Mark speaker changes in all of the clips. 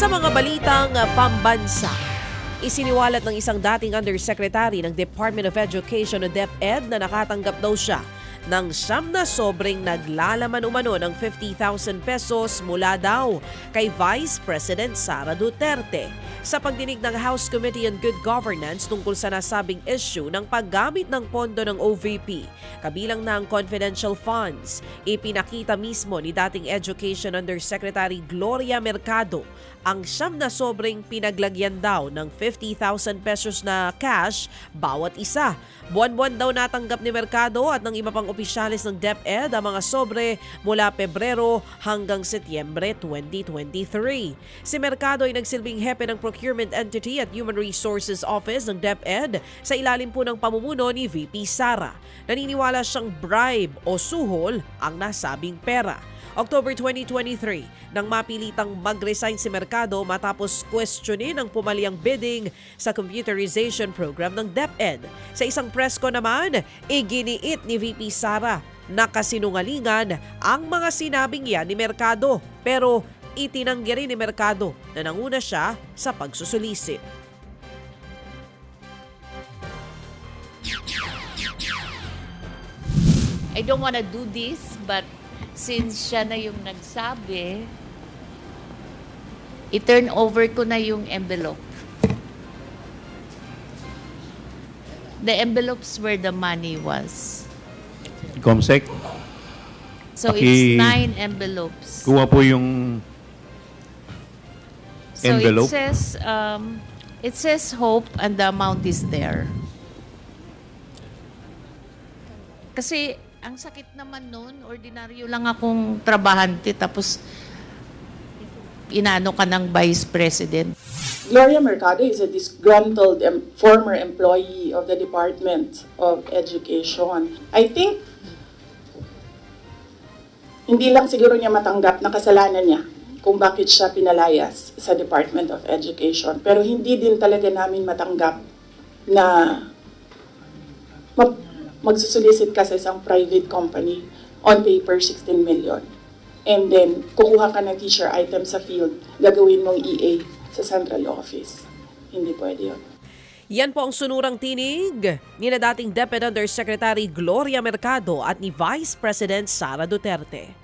Speaker 1: Sa mga balitang pambansa, isiniwalat ng isang dating Undersecretary ng Department of Education o DepEd na nakatanggap daw siya ng siyam na sobreng naglalaman umano ng 50,000 pesos mula daw kay Vice President Sara Duterte sa pagdinig ng House Committee on Good Governance tungkol sa nasabing issue ng paggamit ng pondo ng OVP, kabilang na ang confidential funds. Ipinakita mismo ni dating Education Undersecretary Gloria Mercado ang siyam na sobreng pinaglagyan daw ng 50,000 pesos na cash bawat isa. Buwan-buwan daw natanggap ni Mercado at ng iba pang opisyalis ng DepEd ang mga sobre mula Pebrero hanggang Setyembre 2023. Si Mercado ay nagsilbing hepe ng Procurement Entity at Human Resources Office ng DepEd sa ilalim po ng pamumuno ni VP Sara. Naniniwala siyang bribe o suhol ang nasabing pera. October 2023, nang mapilitang mag-resign si Mercado matapos questionin ang pumaliang bidding sa computerization program ng DepEd. Sa isang press ko naman, iginiit ni VP Sara na kasinungalingan ang mga sinabing yan ni Mercado. Pero itinanggi rin ni Mercado na nanguna siya sa pagsusulisit.
Speaker 2: I don't want to do this, but since siya na yung nagsabi, i-turn over ko na yung envelope. The envelopes where the money was.
Speaker 3: Comsec,
Speaker 2: So it's 9 envelopes.
Speaker 3: kuha po yung envelope.
Speaker 2: So it says hope and the amount is there. Kasi ang sakit naman nun, ordinaryo lang akong trabahante tapos inano ka ng Vice President.
Speaker 4: Gloria Mercado is a disgruntled former employee of the Department of Education. I think hindi lang siguro niya matanggap na kasalanan niya kung bakit siya pinalayas sa Department of Education. Pero hindi din talaga namin matanggap na magsusulisit ka sa isang private company on paper 16 million. And then, kukuha ka ng teacher item sa field, gagawin mong EA sa central office. Hindi pwede yun.
Speaker 1: Yan po ang sunurang tinig ni na dating DepEd Undersecretary Gloria Mercado at ni Vice President Sara Duterte.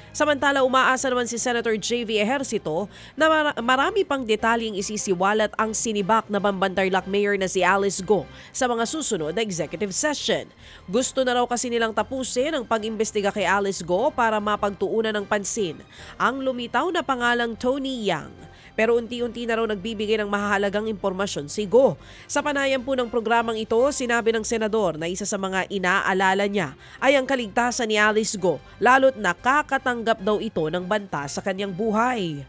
Speaker 1: Samantala, umaasa naman si Senator J.V. Ejercito na marami pang detalyeng isisiwalat ang sinibak na Bambantarlac Mayor na si Alice Go sa mga susunod na executive session. Gusto na raw kasi nilang tapusin ang pag-imbestiga kay Alice Go para mapagtuunan ng pansin ang lumitaw na pangalang Tony Yang. Pero unti-unti na raw nagbibigay ng mahahalagang impormasyon si Go. Sa panayam po ng programang ito, sinabi ng senador na isa sa mga inaalala niya ay ang kaligtasan ni Alice Go, lalo't nakakatanggap daw ito ng banta sa kanyang buhay.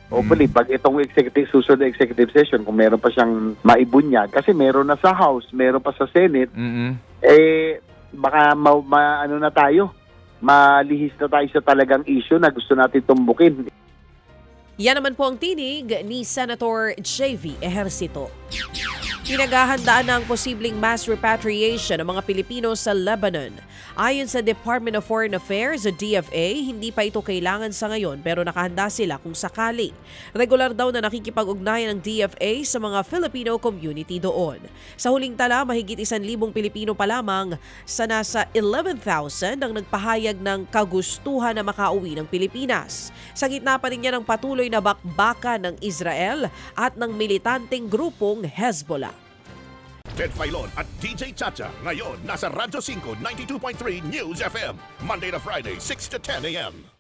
Speaker 5: Hopefully, pag itong susunod na executive session, kung meron pa siyang maibunyag, kasi meron na sa House, meron pa sa Senate, baka ano na tayo, malihis na tayo sa talagang issue na gusto natin tumbukin.
Speaker 1: Yan naman po ang tinig ni Senator J.V. Ejercito. Pinaghahandaan na ang posibleng mass repatriation ng mga Pilipino sa Lebanon. Ayon sa Department of Foreign Affairs o DFA, hindi pa ito kailangan sa ngayon pero nakahanda sila kung sakali. Regular daw na nakikipag-ugnayan ng DFA sa mga Filipino community doon. Sa huling tala, mahigit 1,000 Pilipino pa lamang sa nasa 11,000 ang nagpahayag ng kagustuhan na makauwi ng Pilipinas. Sa gitna pa rin niya ng patuloy na bakbakan ng Israel at ng militanteng grupong Hezbollah.
Speaker 6: Ted Filon at DJ Chacha ngayon nasa Radyo 5 92.3 News FM Monday to Friday 6 to 10 a.m.